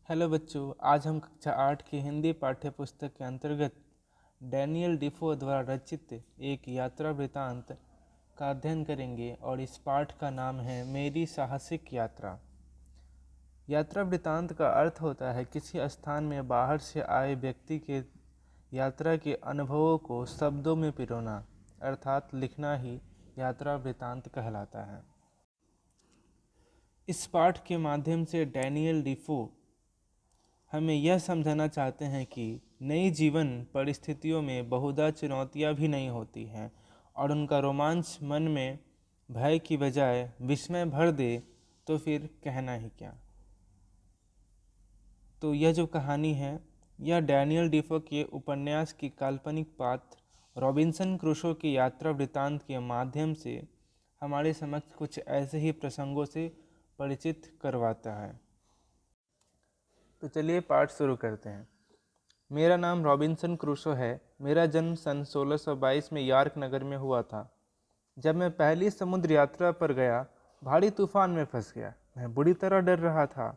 Hello बच्चों, आज हम कक्षा 8 की हिंदी पाठ्य पुस्तक के अंतर्गत डैनियल डिफो द्वारा रचित एक यात्रा वृतांत का अध्ययन करेंगे और इस पाठ का नाम है मेरी साहसिक यात्रा। यात्रा वृतांत का अर्थ होता है किसी स्थान में बाहर से आए व्यक्ति के यात्रा के अनुभवों को शब्दों में पिरोना अर्थात लिखना ही यात्रा वृतांत कहलाता है। इस पाठ के माध्यम से डैनियल डिफो हमें यह समझाना चाहते हैं कि नई जीवन परिस्थितियों में बहुधा चुनौतियां भी नहीं होती हैं और उनका रोमांच मन में भय की बजाय विस्मय भर दे तो फिर कहना ही क्या। तो यह जो कहानी है यह डैनियल डिफो के उपन्यास की काल्पनिक पात्र रॉबिन्सन क्रूसो की यात्रा वृतांत के माध्यम से हमारे समक्ष कुछ ऐसे ही प्रसंगों से परिचित करवाता है। तो चलिए पाठ शुरू करते हैं। मेरा नाम रॉबिन्सन क्रूसो है। मेरा जन्म सन 1622 में यॉर्क नगर में हुआ था। जब मैं पहली समुद्र यात्रा पर गया, भारी तूफान में फंस गया। मैं बुरी तरह डर रहा था।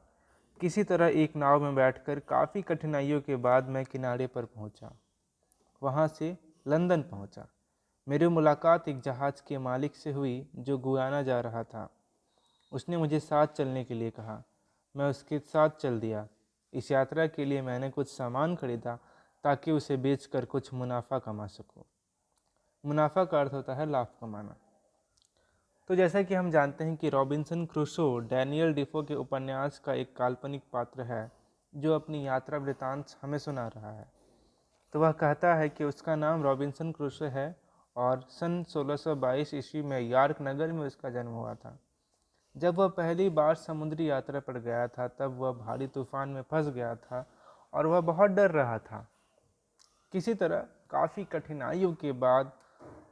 किसी तरह एक नाव में बैठकर काफ़ी कठिनाइयों के बाद मैं किनारे पर पहुंचा। वहां से लंदन पहुंचा। मेरी मुलाकात एक जहाज़ के मालिक से हुई जो गुयाना जा रहा था। उसने मुझे साथ चलने के लिए कहा। मैं उसके साथ चल दिया। इस यात्रा के लिए मैंने कुछ सामान खरीदा ताकि उसे बेचकर कुछ मुनाफा कमा सकूं। मुनाफा का अर्थ होता है लाभ कमाना। तो जैसा कि हम जानते हैं कि रॉबिन्सन क्रूसो डैनियल डिफो के उपन्यास का एक काल्पनिक पात्र है जो अपनी यात्रा वृतांत हमें सुना रहा है। तो वह कहता है कि उसका नाम रॉबिन्सन क्रूसो है और सन 1622 ईस्वी में यॉर्क नगर में उसका जन्म हुआ था। जब वह पहली बार समुद्री यात्रा पर गया था तब वह भारी तूफान में फंस गया था और वह बहुत डर रहा था। किसी तरह काफ़ी कठिनाइयों के बाद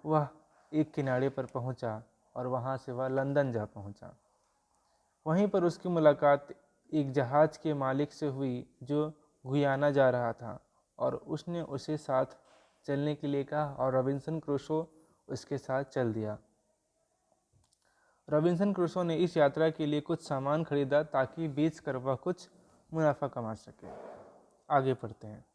वह एक किनारे पर पहुंचा और वहां से वह लंदन जा पहुंचा। वहीं पर उसकी मुलाकात एक जहाज़ के मालिक से हुई जो गुयाना जा रहा था और उसने उसे साथ चलने के लिए कहा और रॉबिन्सन क्रूसो उसके साथ चल दिया। रॉबिन्सन क्रूसो ने इस यात्रा के लिए कुछ सामान खरीदा ताकि बेच कर वह कुछ मुनाफा कमा सके। आगे पढ़ते हैं।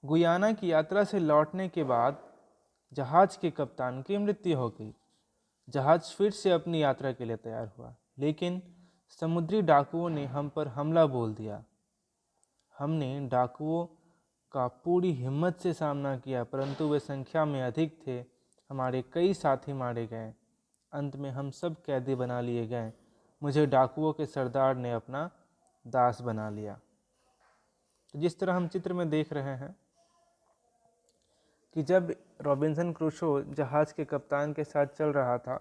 गुयाना की यात्रा से लौटने के बाद जहाज के कप्तान की मृत्यु हो गई। जहाज फिर से अपनी यात्रा के लिए तैयार हुआ, लेकिन समुद्री डाकुओं ने हम पर हमला बोल दिया। हमने डाकुओं का पूरी हिम्मत से सामना किया, परंतु वे संख्या में अधिक थे। हमारे कई साथी मारे गए। अंत में हम सब कैदी बना लिए गए। मुझे डाकुओं के सरदार ने अपना दास बना लिया। तो जिस तरह हम चित्र में देख रहे हैं कि जब रॉबिन्सन क्रूसो जहाज़ के कप्तान के साथ चल रहा था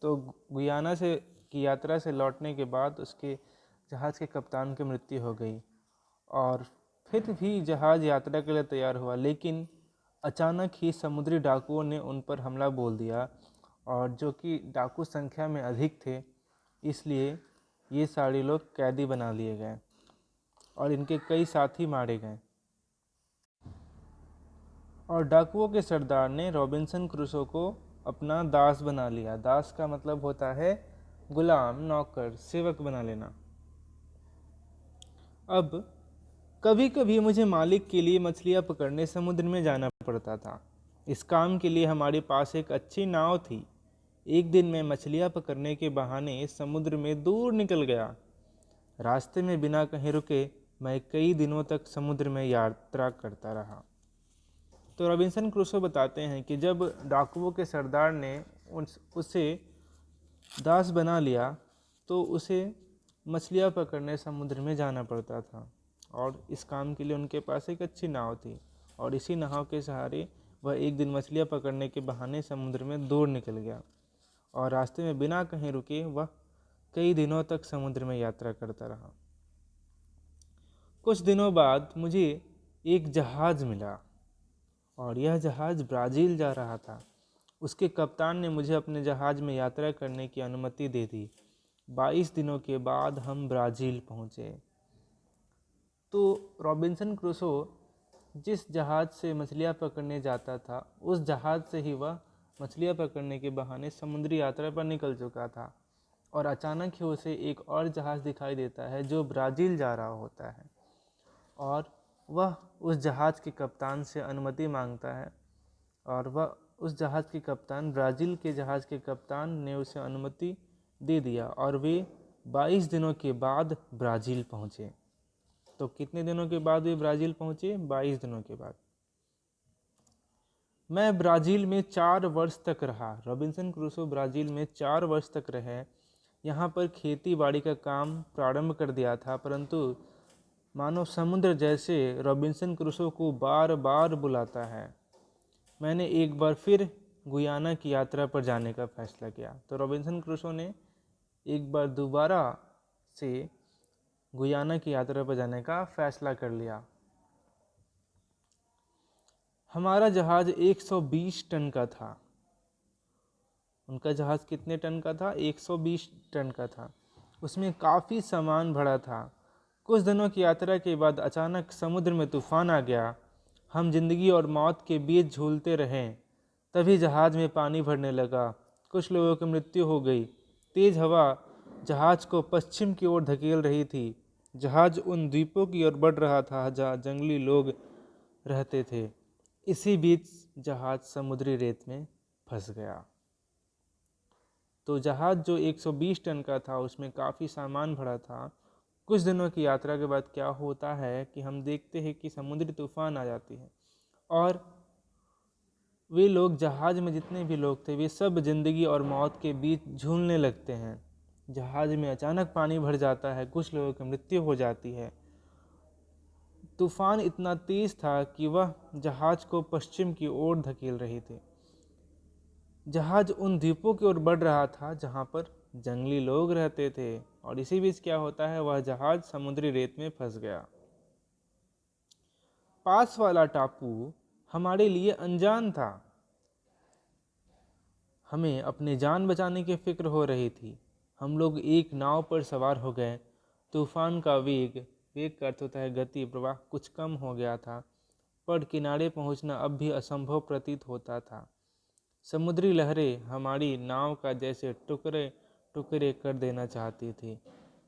तो गुयाना से की यात्रा से लौटने के बाद उसके जहाज़ के कप्तान की मृत्यु हो गई और फिर भी जहाज़ यात्रा के लिए तैयार हुआ, लेकिन अचानक ही समुद्री डाकुओं ने उन पर हमला बोल दिया और जो कि डाकू संख्या में अधिक थे, इसलिए ये सारे लोग कैदी बना लिए गए और इनके कई साथी मारे गए। और डाकुओं के सरदार ने रॉबिन्सन क्रूसो को अपना दास बना लिया। दास का मतलब होता है गुलाम, नौकर, सेवक बना लेना। अब कभी कभी मुझे मालिक के लिए मछलियाँ पकड़ने समुद्र में जाना पड़ता था। इस काम के लिए हमारे पास एक अच्छी नाव थी। एक दिन मैं मछलियाँ पकड़ने के बहाने समुद्र में दूर निकल गया। रास्ते में बिना कहीं रुके मैं कई दिनों तक समुद्र में यात्रा करता रहा। तो रॉबिन्सन क्रूसो बताते हैं कि जब डाकुओं के सरदार ने उसे दास बना लिया तो उसे मछलियाँ पकड़ने समुद्र में जाना पड़ता था और इस काम के लिए उनके पास एक अच्छी नाव थी और इसी नाव के सहारे वह एक दिन मछलियाँ पकड़ने के बहाने समुद्र में दूर निकल गया और रास्ते में बिना कहीं रुके वह कई दिनों तक समुद्र में यात्रा करता रहा। कुछ दिनों बाद मुझे एक जहाज़ मिला और यह जहाज़ ब्राज़ील जा रहा था। उसके कप्तान ने मुझे अपने जहाज़ में यात्रा करने की अनुमति दे दी। 22 दिनों के बाद हम ब्राज़ील पहुँचे। तो रॉबिन्सन क्रूसो जिस जहाज़ से मछलियाँ पकड़ने जाता था उस जहाज़ से ही वह मछलियाँ पकड़ने के बहाने समुद्री यात्रा पर निकल चुका था और अचानक ही उसे एक और जहाज़ दिखाई देता है जो ब्राज़ील जा रहा होता है, और वह उस जहाज़ के कप्तान से अनुमति मांगता है, और वह उस जहाज़ के कप्तान, ब्राज़ील के जहाज़ के कप्तान ने उसे अनुमति दे दिया और वे 22 दिनों के बाद ब्राज़ील पहुँचे। तो कितने दिनों के बाद वे ब्राज़ील पहुँचे? 22 दिनों के बाद। मैं ब्राज़ील में 4 वर्ष तक रहा। रॉबिन्सन क्रूसो ब्राज़ील में 4 वर्ष तक रहे। यहाँ पर खेती बाड़ी का काम प्रारंभ कर दिया था, परंतु मानो समुद्र जैसे रॉबिन्सन क्रूसो को बार बार बुलाता है। मैंने एक बार फिर गुयाना की यात्रा पर जाने का फैसला किया। तो रॉबिन्सन क्रूसो ने एक बार दोबारा से गुयाना की यात्रा पर जाने का फैसला कर लिया। हमारा जहाज़ 120 टन का था। उनका जहाज़ कितने टन का था? 120 टन का था। उसमें काफ़ी सामान भरा था। कुछ दिनों की यात्रा के बाद अचानक समुद्र में तूफान आ गया। हम जिंदगी और मौत के बीच झूलते रहे। तभी जहाज़ में पानी भरने लगा। कुछ लोगों की मृत्यु हो गई। तेज हवा जहाज़ को पश्चिम की ओर धकेल रही थी। जहाज़ उन द्वीपों की ओर बढ़ रहा था जहाँ जंगली लोग रहते थे। इसी बीच जहाज़ समुद्री रेत में फंस गया। तो जहाज़ जो 120 टन का था उसमें काफ़ी सामान भरा था। कुछ दिनों की यात्रा के बाद क्या होता है कि हम देखते हैं कि समुद्री तूफान आ जाती है, और वे लोग, जहाज़ में जितने भी लोग थे, वे सब जिंदगी और मौत के बीच झूलने लगते हैं। जहाज़ में अचानक पानी भर जाता है, कुछ लोगों की मृत्यु हो जाती है। तूफान इतना तेज था कि वह जहाज़ को पश्चिम की ओर धकेल रही थी। जहाज उन द्वीपों की ओर बढ़ रहा था जहां पर जंगली लोग रहते थे, और इसी बीच क्या होता है, वह जहाज समुद्री रेत में फंस गया। पास वाला टापू हमारे लिए अनजान था। हमें अपने जान बचाने की फिक्र हो रही थी। हम लोग एक नाव पर सवार हो गए। तूफान का वेग, वेग का अर्थ होता है गति, प्रवाह, कुछ कम हो गया था, पर किनारे पहुंचना अब भी असंभव प्रतीत होता था। समुद्री लहरें हमारी नाव का जैसे टुकड़े टुकड़े कर देना चाहती थी।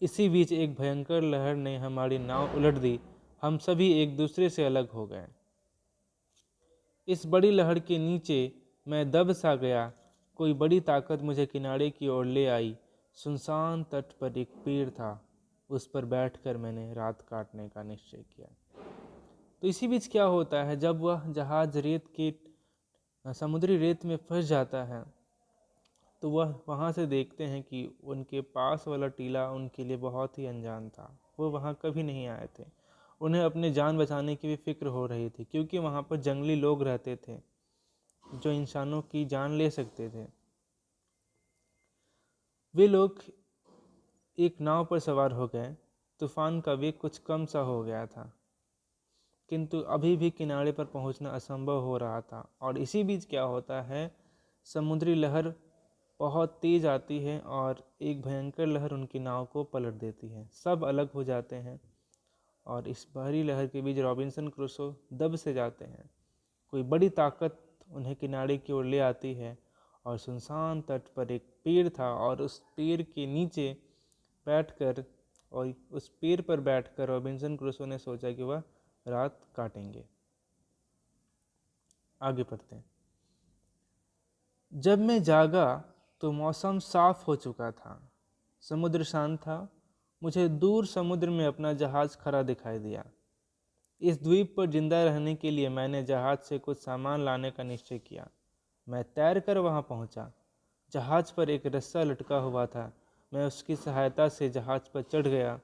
इसी बीच एक भयंकर लहर ने हमारी नाव उलट दी। हम सभी एक दूसरे से अलग हो गए। इस बड़ी लहर के नीचे मैं दब सा गया। कोई बड़ी ताकत मुझे किनारे की ओर ले आई। सुनसान तट पर एक पेड़ था। उस पर बैठकर मैंने रात काटने का निश्चय किया। तो इसी बीच क्या होता है, जब वह जहाज रेत के समुद्री रेत में फंस जाता है, तो वह वहाँ से देखते हैं कि उनके पास वाला टीला उनके लिए बहुत ही अनजान था। वो वहाँ कभी नहीं आए थे। उन्हें अपने जान बचाने की भी फिक्र हो रही थी, क्योंकि वहाँ पर जंगली लोग रहते थे जो इंसानों की जान ले सकते थे। वे लोग एक नाव पर सवार हो गए। तूफान का वेग कुछ कम सा हो गया था, किंतु अभी भी किनारे पर पहुंचना असंभव हो रहा था। और इसी बीच क्या होता है, समुद्री लहर बहुत तेज आती है और एक भयंकर लहर उनकी नाव को पलट देती है। सब अलग हो जाते हैं, और इस भारी लहर के बीच रॉबिन्सन क्रूसो दब से जाते हैं। कोई बड़ी ताकत उन्हें किनारे की ओर ले आती है, और सुनसान तट पर एक पेड़ था, और उस पेड़ के नीचे बैठकर, और उस पेड़ पर बैठकर रॉबिन्सन क्रूसो ने सोचा कि वह रात काटेंगे। आगे पढ़ते हैं। जब मैं जागा तो मौसम साफ हो चुका था। समुद्र शांत था। मुझे दूर समुद्र में अपना जहाज खड़ा दिखाई दिया। इस द्वीप पर जिंदा रहने के लिए मैंने जहाज से कुछ सामान लाने का निश्चय किया। मैं तैरकर वहां पहुंचा। जहाज पर एक रस्सा लटका हुआ था। मैं उसकी सहायता से जहाज पर चढ़ गया।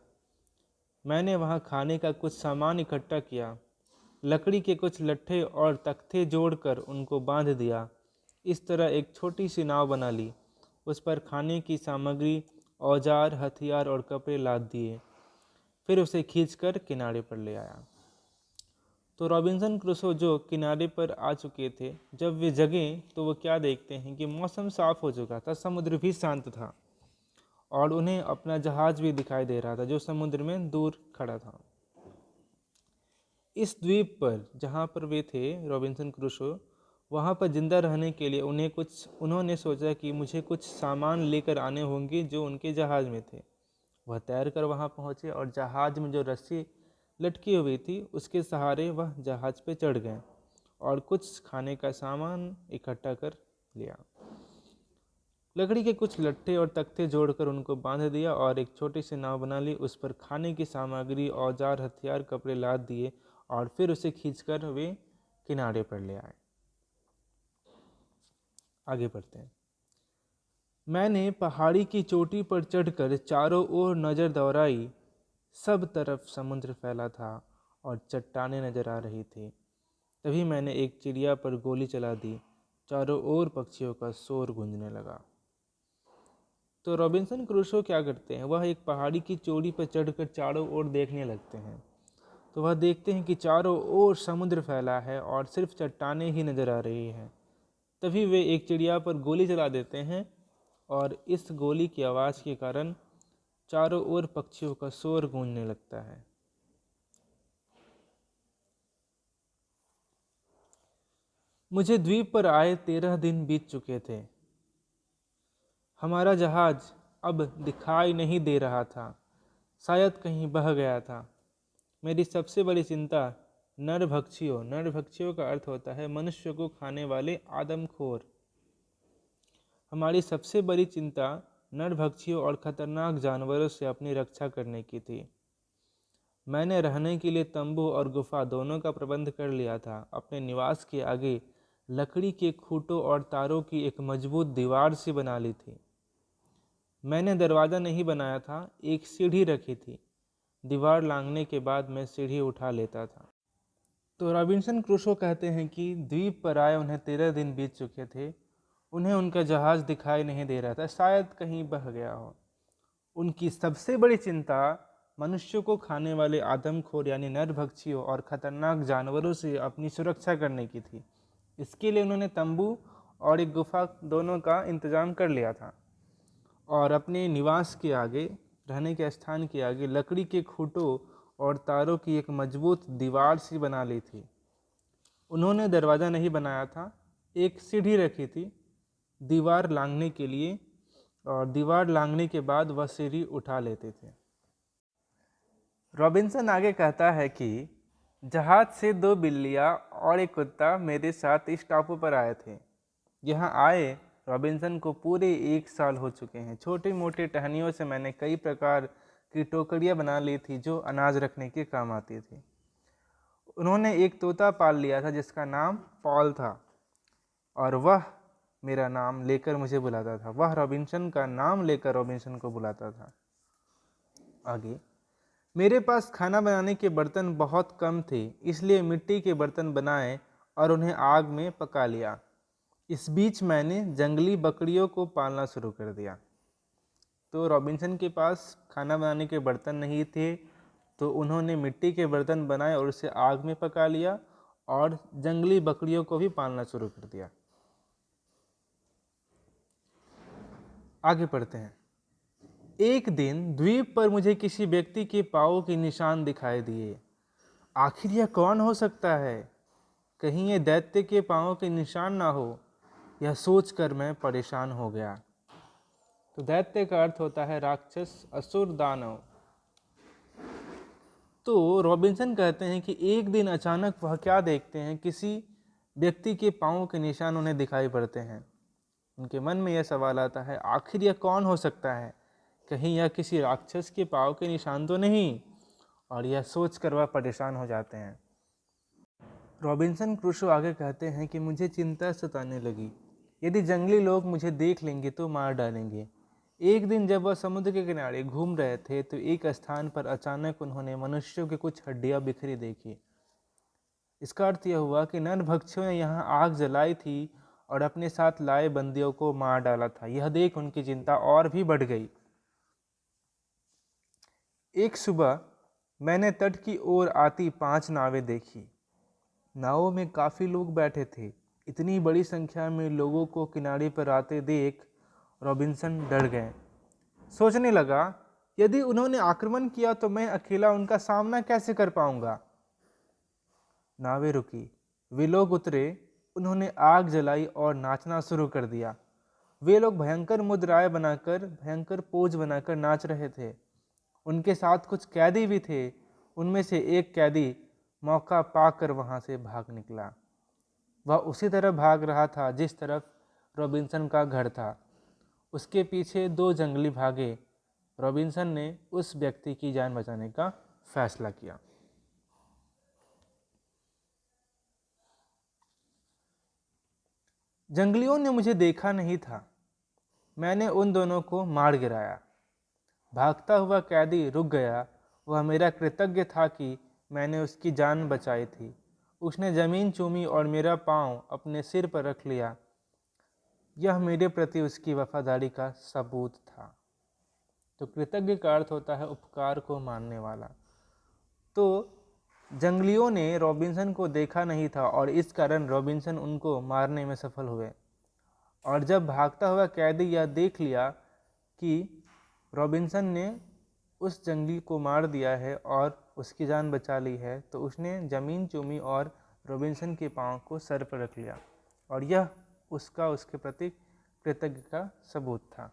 मैंने वहां खाने का कुछ सामान इकट्ठा किया। लकड़ी के कुछ लट्ठे और तख्ते जोड़कर उनको बांध दिया। इस तरह एक छोटी सी नाव बना ली। उस पर खाने की सामग्री, औजार, हथियार और कपड़े लाद दिए। फिर उसे खींचकर किनारे पर ले आया। तो रॉबिन्सन क्रूसो जो किनारे पर आ चुके थे, जब वे जगे तो वो क्या देखते हैं कि मौसम साफ हो चुका था, समुद्र भी शांत था, और उन्हें अपना जहाज भी दिखाई दे रहा था जो समुद्र में दूर खड़ा था। इस द्वीप पर जहाँ पर वे थे, रॉबिन्सन क्रूसो, वहाँ पर जिंदा रहने के लिए उन्होंने सोचा कि मुझे कुछ सामान लेकर आने होंगे जो उनके जहाज़ में थे। वह तैरकर वहाँ पहुँचे और जहाज़ में जो रस्सी लटकी हुई थी उसके सहारे वह जहाज़ पे चढ़ गए और कुछ खाने का सामान इकट्ठा कर लिया। लकड़ी के कुछ लट्ठे और तख्ते जोड़कर उनको बांध दिया और एक छोटी सी नाव बना ली। उस पर खाने की सामग्री, औजार, हथियार, कपड़े लाद दिए और फिर उसे खींचकर वे किनारे पर ले आए। आगे बढ़ते हैं। मैंने पहाड़ी की चोटी पर चढ़कर चारों ओर नज़र दौड़ाई। सब तरफ समुद्र फैला था और चट्टानें नजर आ रही थी। तभी मैंने एक चिड़िया पर गोली चला दी। चारों ओर पक्षियों का शोर गूंजने लगा। तो रॉबिन्सन क्रूसो क्या करते हैं, वह एक पहाड़ी की चोटी पर चढ़कर चारों ओर देखने लगते हैं। तो वह देखते हैं कि चारों ओर समुद्र फैला है और सिर्फ चट्टानें ही नजर आ रही हैं। तभी वे एक चिड़िया पर गोली चला देते हैं और इस गोली की आवाज़ के कारण चारों ओर पक्षियों का शोर गूंजने लगता है। मुझे द्वीप पर आए 13 दिन बीत चुके थे। हमारा जहाज अब दिखाई नहीं दे रहा था, शायद कहीं बह गया था। मेरी सबसे बड़ी चिंता नरभक्षियों का अर्थ होता है मनुष्य को खाने वाले आदमखोर। हमारी सबसे बड़ी चिंता नरभक्षियों और खतरनाक जानवरों से अपनी रक्षा करने की थी। मैंने रहने के लिए तंबू और गुफा दोनों का प्रबंध कर लिया था। अपने निवास के आगे लकड़ी के खूंटों और तारों की एक मजबूत दीवार सी बना ली थी। मैंने दरवाज़ा नहीं बनाया था, एक सीढ़ी रखी थी। दीवार लांघने के बाद मैं सीढ़ी उठा लेता था। तो रॉबिन्सन क्रूसो कहते हैं कि द्वीप पर आए उन्हें 13 दिन बीत चुके थे। उन्हें उनका जहाज़ दिखाई नहीं दे रहा था, शायद कहीं बह गया हो। उनकी सबसे बड़ी चिंता मनुष्यों को खाने वाले आदमखोर यानी नरभक्षियों और खतरनाक जानवरों से अपनी सुरक्षा करने की थी। इसके लिए उन्होंने तंबू और एक गुफा दोनों का इंतजाम कर लिया था और अपने निवास के आगे, रहने के स्थान के आगे लकड़ी के खूंटों और तारों की एक मजबूत दीवार सी बना ली थी। उन्होंने दरवाज़ा नहीं बनाया था, एक सीढ़ी रखी थी दीवार लांघने के लिए, और दीवार लांघने के बाद वह सीढ़ी उठा लेते थे। रॉबिन्सन आगे कहता है कि जहाज से 2 बिल्लियाँ और एक कुत्ता मेरे साथ इस टापू पर आए थे। यहाँ आए रॉबिन्सन को पूरे 1 साल हो चुके हैं। छोटे मोटे टहनियों से मैंने कई प्रकार की टोकरियाँ बना ली थी जो अनाज रखने के काम आती थी। उन्होंने एक तोता पाल लिया था जिसका नाम पॉल था और वह मेरा नाम लेकर मुझे बुलाता था। वह रॉबिन्सन का नाम लेकर रॉबिन्सन को बुलाता था। आगे, मेरे पास खाना बनाने के बर्तन बहुत कम थे, इसलिए मिट्टी के बर्तन बनाए और उन्हें आग में पका लिया। इस बीच मैंने जंगली बकरियों को पालना शुरू कर दिया। तो रॉबिन्सन के पास खाना बनाने के बर्तन नहीं थे, तो उन्होंने मिट्टी के बर्तन बनाए और उसे आग में पका लिया और जंगली बकरियों को भी पालना शुरू कर दिया। आगे पढ़ते हैं। एक दिन द्वीप पर मुझे किसी व्यक्ति के पाँव के निशान दिखाई दिए। आखिर यह कौन हो सकता है? कहीं ये दैत्य के पाँव के निशान ना हो? यह सोचकर मैं परेशान हो गया। तो दैत्य का अर्थ होता है राक्षस, असुर, दानव। तो रॉबिन्सन कहते हैं कि एक दिन अचानक वह क्या देखते हैं, किसी व्यक्ति के पाँव के निशान उन्हें दिखाई पड़ते हैं। उनके मन में यह सवाल आता है, आखिर यह कौन हो सकता है? कहीं यह किसी राक्षस के पाँव के निशान तो नहीं? और यह सोचकर वह परेशान हो जाते हैं। रॉबिन्सन क्रूसो आगे कहते हैं कि मुझे चिंता सताने लगी। यदि जंगली लोग मुझे देख लेंगे तो मार डालेंगे। एक दिन जब वह समुद्र के किनारे घूम रहे थे तो एक स्थान पर अचानक उन्होंने मनुष्यों की कुछ हड्डियां बिखरी देखी। इसका अर्थ यह हुआ कि नरभक्षियों ने यहाँ आग जलाई थी और अपने साथ लाए बंदियों को मार डाला था। यह देख उनकी चिंता और भी बढ़ गई। एक सुबह मैंने तट की ओर आती 5 नावें देखी। नावों में काफ़ी लोग बैठे थे। इतनी बड़ी संख्या में लोगों को किनारे पर आते देख रॉबिन्सन डर गए। सोचने लगा, यदि उन्होंने आक्रमण किया तो मैं अकेला उनका सामना कैसे कर पाऊंगा। नावें रुकी, वे लोग उतरे। उन्होंने आग जलाई और नाचना शुरू कर दिया। वे लोग भयंकर मुद्राएं बनाकर, भयंकर पोज बनाकर नाच रहे थे। उनके साथ कुछ कैदी भी थे। उनमें से एक कैदी मौका पाकर वहां से भाग निकला। वह उसी तरफ भाग रहा था जिस तरफ रॉबिन्सन का घर था। उसके पीछे दो जंगली भागे। रॉबिन्सन ने उस व्यक्ति की जान बचाने का फैसला किया। जंगलियों ने मुझे देखा नहीं था। मैंने उन दोनों को मार गिराया। भागता हुआ कैदी रुक गया। वह मेरा कृतज्ञ था कि मैंने उसकी जान बचाई थी। उसने जमीन चूमी और मेरा पांव अपने सिर पर रख लिया। यह मेरे प्रति उसकी वफादारी का सबूत था। तो कृतज्ञ का अर्थ होता है उपकार को मानने वाला। तो जंगलियों ने रॉबिन्सन को देखा नहीं था और इस कारण रॉबिन्सन उनको मारने में सफल हुए। और जब भागता हुआ कैदी यह देख लिया कि रॉबिन्सन ने उस जंगली को मार दिया है और उसकी जान बचा ली है, तो उसने ज़मीन चूमी और रॉबिन्सन के पांव को सर पर रख लिया और यह उसके प्रति कृतज्ञ का सबूत था।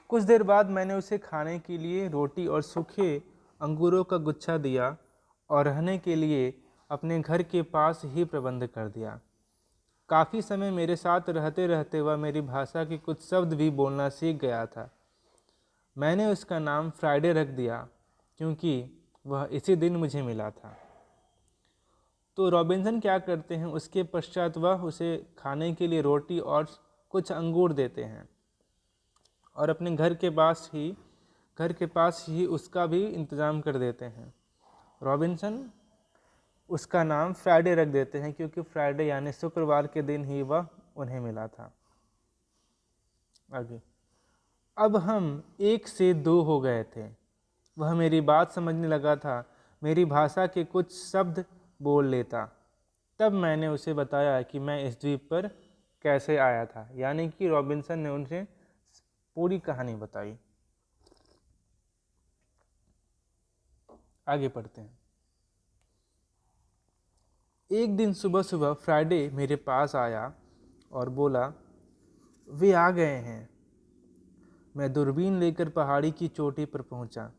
कुछ देर बाद मैंने उसे खाने के लिए रोटी और सूखे अंगूरों का गुच्छा दिया और रहने के लिए अपने घर के पास ही प्रबंध कर दिया। काफ़ी समय मेरे साथ रहते रहते वह मेरी भाषा के कुछ शब्द भी बोलना सीख गया था। मैंने उसका नाम फ्राइडे रख दिया क्योंकि वह इसी दिन मुझे मिला था। तो रॉबिन्सन क्या करते हैं, उसके पश्चात वह उसे खाने के लिए रोटी और कुछ अंगूर देते हैं और अपने घर के पास ही उसका भी इंतज़ाम कर देते हैं। रॉबिन्सन उसका नाम फ्राइडे रख देते हैं क्योंकि फ्राइडे यानी शुक्रवार के दिन ही वह उन्हें मिला था। आगे, अब हम 1 से 2 हो गए थे। वह मेरी बात समझने लगा था, मेरी भाषा के कुछ शब्द बोल लेता। तब मैंने उसे बताया कि मैं इस द्वीप पर कैसे आया था, यानी कि रॉबिन्सन ने उनसे पूरी कहानी बताई। आगे पढ़ते हैं। एक दिन सुबह सुबह फ्राइडे मेरे पास आया और बोला, वे आ गए हैं। मैं दूरबीन लेकर पहाड़ी की चोटी पर पहुंचा।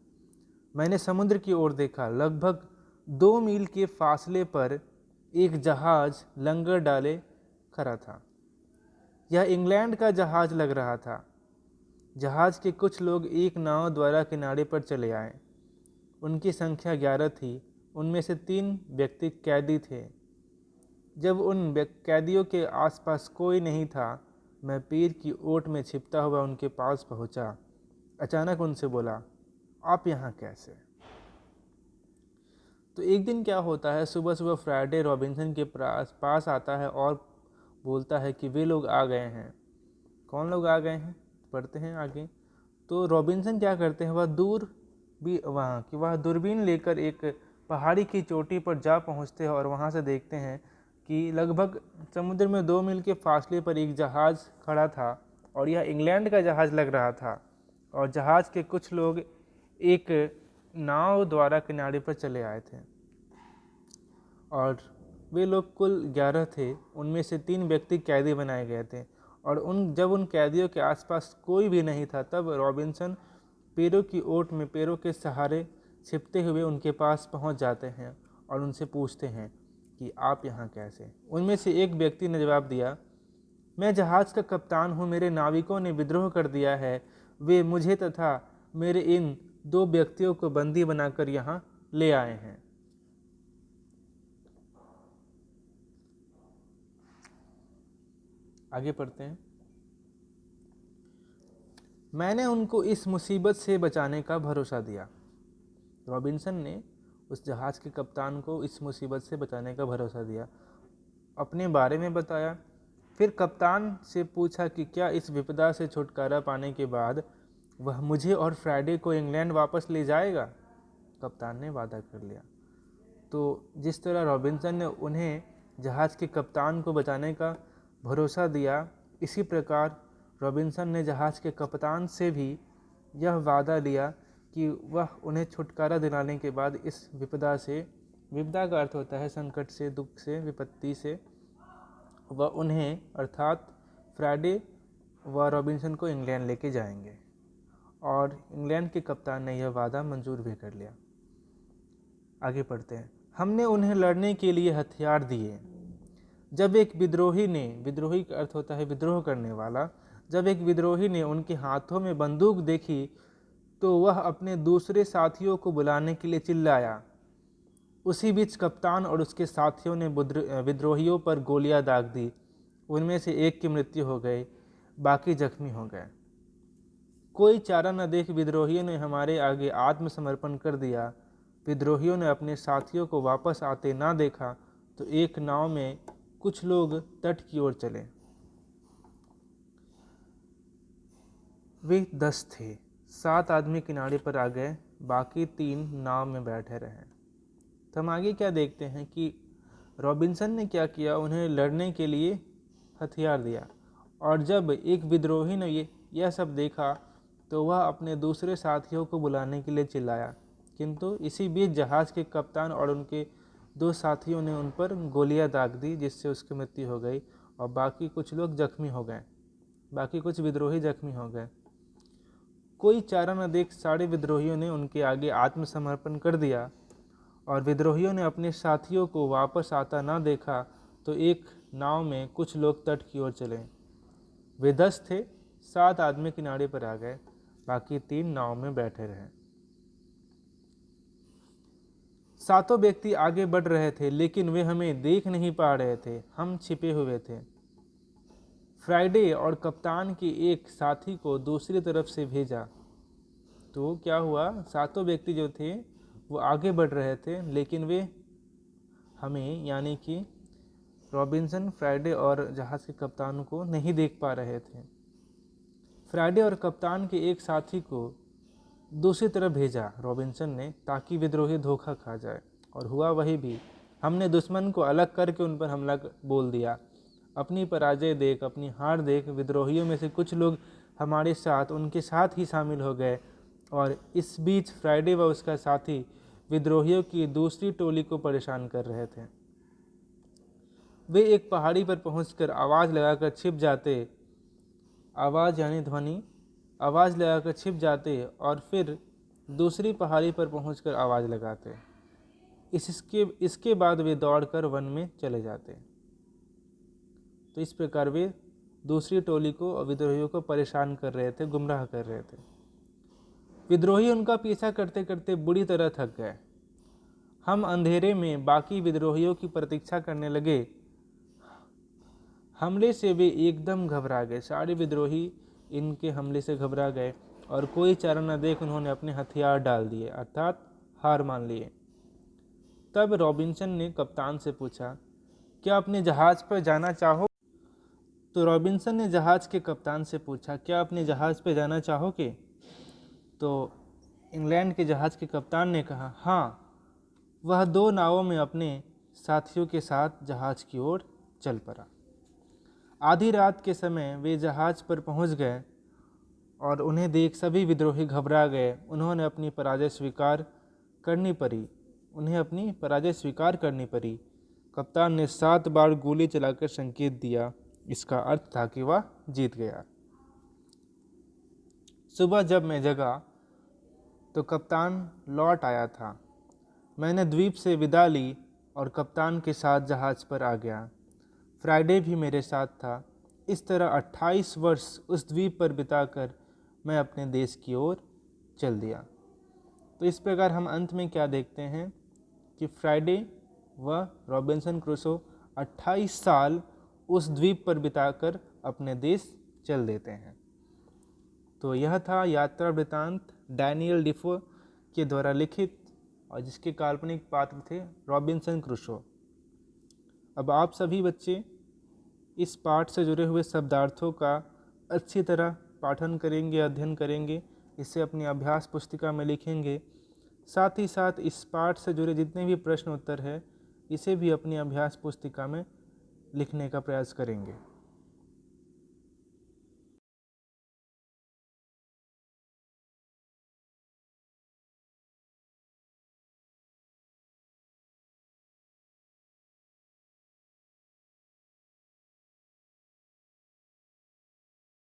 मैंने समुद्र की ओर देखा। लगभग 2 मील के फासले पर एक जहाज लंगर डाले खड़ा था। यह इंग्लैंड का जहाज लग रहा था। जहाज के कुछ लोग एक नाव द्वारा किनारे पर चले आए। उनकी संख्या 11 थी। उनमें से 3 व्यक्ति कैदी थे। जब उन कैदियों के आसपास कोई नहीं था, मैं पेड़ की ओट में छिपता हुआ उनके पास पहुंचा। अचानक उनसे बोला, आप यहाँ कैसे? तो एक दिन क्या होता है, सुबह सुबह फ्राइडे रॉबिन्सन के पास आता है और बोलता है कि वे लोग आ गए हैं। कौन लोग आ गए हैं, पढ़ते हैं आगे। तो रॉबिन्सन क्या करते हैं, वह दूरबीन लेकर एक पहाड़ी की चोटी पर जा पहुंचते हैं और वहां से देखते हैं कि लगभग समुद्र में 2 मील के फासले पर एक जहाज़ खड़ा था और यह इंग्लैंड का जहाज़ लग रहा था और जहाज़ के कुछ लोग एक नाव द्वारा किनारे पर चले आए थे और वे लोग कुल 11 थे। उनमें से 3 व्यक्ति कैदी बनाए गए थे और जब उन कैदियों के आसपास कोई भी नहीं था, तब रॉबिन्सन पेड़ों की ओट में पेड़ों के सहारे छिपते हुए उनके पास पहुंच जाते हैं और उनसे पूछते हैं कि आप यहाँ कैसे? उनमें से एक व्यक्ति ने जवाब दिया, मैं जहाज़ का कप्तान हूँ। मेरे नाविकों ने विद्रोह कर दिया है। वे मुझे तथा मेरे इन 2 व्यक्तियों को बंदी बनाकर यहाँ ले आए हैं। आगे पढ़ते हैं। मैंने उनको इस मुसीबत से बचाने का भरोसा दिया। रॉबिन्सन ने उस जहाज़ के कप्तान को इस मुसीबत से बचाने का भरोसा दिया, अपने बारे में बताया। फिर कप्तान से पूछा कि क्या इस विपदा से छुटकारा पाने के बाद वह मुझे और फ्राइडे को इंग्लैंड वापस ले जाएगा। कप्तान ने वादा कर लिया। तो जिस तरह रॉबिन्सन ने उन्हें जहाज़ के कप्तान को बचाने का भरोसा दिया, इसी प्रकार रॉबिन्सन ने जहाज़ के कप्तान से भी यह वादा लिया कि वह उन्हें छुटकारा दिलाने के बाद इस विपदा से विपदा का अर्थ होता है संकट से, दुख से, विपत्ति से। वह उन्हें अर्थात फ्राइडे व रॉबिन्सन को इंग्लैंड लेके जाएंगे और इंग्लैंड के कप्तान ने यह वादा मंजूर भी कर लिया। आगे पढ़ते हैं। हमने उन्हें लड़ने के लिए हथियार दिए। जब एक विद्रोही ने, विद्रोही का अर्थ होता है विद्रोह करने वाला, जब एक विद्रोही ने उनके हाथों में बंदूक देखी तो वह अपने दूसरे साथियों को बुलाने के लिए चिल्लाया। उसी बीच कप्तान और उसके साथियों ने विद्रोहियों पर गोलियां दाग दी। उनमें से एक की मृत्यु हो गई, बाकी जख्मी हो गए। कोई चारा न देख विद्रोहियों ने हमारे आगे आत्मसमर्पण कर दिया। विद्रोहियों ने अपने साथियों को वापस आते ना देखा तो एक नाव में कुछ लोग तट की ओर चले। वे 10 थे। 7 आदमी किनारे पर आ गए, बाकी 3 नाव में बैठे रहे। तो हम आगे क्या देखते हैं कि रॉबिन्सन ने क्या किया, उन्हें लड़ने के लिए हथियार दिया। और जब एक विद्रोही ने यह सब देखा तो वह अपने दूसरे साथियों को बुलाने के लिए चिल्लाया, किंतु इसी बीच जहाज़ के कप्तान और उनके 2 साथियों ने उन पर गोलियां दाग दी, जिससे उसकी मृत्यु हो गई और बाकी कुछ लोग जख्मी हो गए, बाकी कुछ विद्रोही जख्मी हो गए। कोई चारा न देख सारे विद्रोहियों ने उनके आगे आत्मसमर्पण कर दिया और विद्रोहियों ने अपने साथियों को वापस आता ना देखा तो एक नाव में कुछ लोग तट की ओर चले। वे 10 थे। 7 आदमी किनारे पर आ गए, बाकी 3 नाव में बैठे रहे। 7 व्यक्ति आगे बढ़ रहे थे, लेकिन वे हमें देख नहीं पा रहे थे, हम छिपे हुए थे। फ्राइडे और कप्तान के एक साथी को दूसरी तरफ से भेजा। तो क्या हुआ, 7 व्यक्ति जो थे वो आगे बढ़ रहे थे, लेकिन वे हमें यानी कि रॉबिन्सन, फ्राइडे और जहाज़ के कप्तान को नहीं देख पा रहे थे। फ्राइडे और कप्तान के एक साथी को दूसरी तरफ भेजा रॉबिन्सन ने, ताकि विद्रोही धोखा खा जाए, और हुआ वही भी। हमने दुश्मन को अलग करके उन पर हमला बोल दिया। अपनी पराजय देख, अपनी हार देख विद्रोहियों में से कुछ लोग हमारे साथ, उनके साथ ही शामिल हो गए और इस बीच फ्राइडे व उसका साथी विद्रोहियों की दूसरी टोली को परेशान कर रहे थे। वे एक पहाड़ी पर पहुंचकर आवाज़ लगाकर छिप जाते, आवाज़ यानी ध्वनि, आवाज़ लगाकर छिप जाते और फिर दूसरी पहाड़ी पर पहुंचकर आवाज़ लगाते। इसके बाद वे दौड़कर वन में चले जाते। तो इस प्रकार वे दूसरी टोली को और विद्रोहियों को परेशान कर रहे थे, गुमराह कर रहे थे। विद्रोही उनका पीछा करते करते बुरी तरह थक गए। हम अंधेरे में बाकी विद्रोहियों की प्रतीक्षा करने लगे। हमले से वे एकदम घबरा गए। सारे विद्रोही इनके हमले से घबरा गए और कोई चारा न देख उन्होंने अपने हथियार डाल दिए, अर्थात हार मान लिए। तब रॉबिन्सन ने कप्तान से पूछा, क्या अपने जहाज़ पर जाना चाहो? तो रॉबिन्सन ने जहाज़ के कप्तान से पूछा, क्या अपने जहाज़ पर जाना चाहोगे? तो इंग्लैंड के जहाज़ के कप्तान ने कहा, हाँ। वह 2 नावों में अपने साथियों के साथ जहाज़ की ओर चल पड़ा। आधी रात के समय वे जहाज़ पर पहुंच गए और उन्हें देख सभी विद्रोही घबरा गए। उन्हें अपनी पराजय स्वीकार करनी पड़ी। कप्तान ने 7 बार गोली चलाकर संकेत दिया। इसका अर्थ था कि वह जीत गया। सुबह जब मैं जगा तो कप्तान लौट आया था। मैंने द्वीप से विदा ली और कप्तान के साथ जहाज़ पर आ गया। फ्राइडे भी मेरे साथ था। इस तरह 28 वर्ष उस द्वीप पर बिताकर मैं अपने देश की ओर चल दिया। तो इस प्रकार हम अंत में क्या देखते हैं कि फ्राइडे व रॉबिन्सन क्रूसो 28 साल उस द्वीप पर बिताकर अपने देश चल देते हैं। तो यह था यात्रा वृतांत डैनियल डिफो के द्वारा लिखित, और जिसके काल्पनिक पात्र थे रॉबिन्सन क्रूसो। अब आप सभी बच्चे इस पाठ से जुड़े हुए शब्दार्थों का अच्छी तरह पाठन करेंगे, अध्ययन करेंगे, इसे अपनी अभ्यास पुस्तिका में लिखेंगे। साथ ही साथ इस पाठ से जुड़े जितने भी प्रश्न उत्तर है, इसे भी अपनी अभ्यास पुस्तिका में लिखने का प्रयास करेंगे।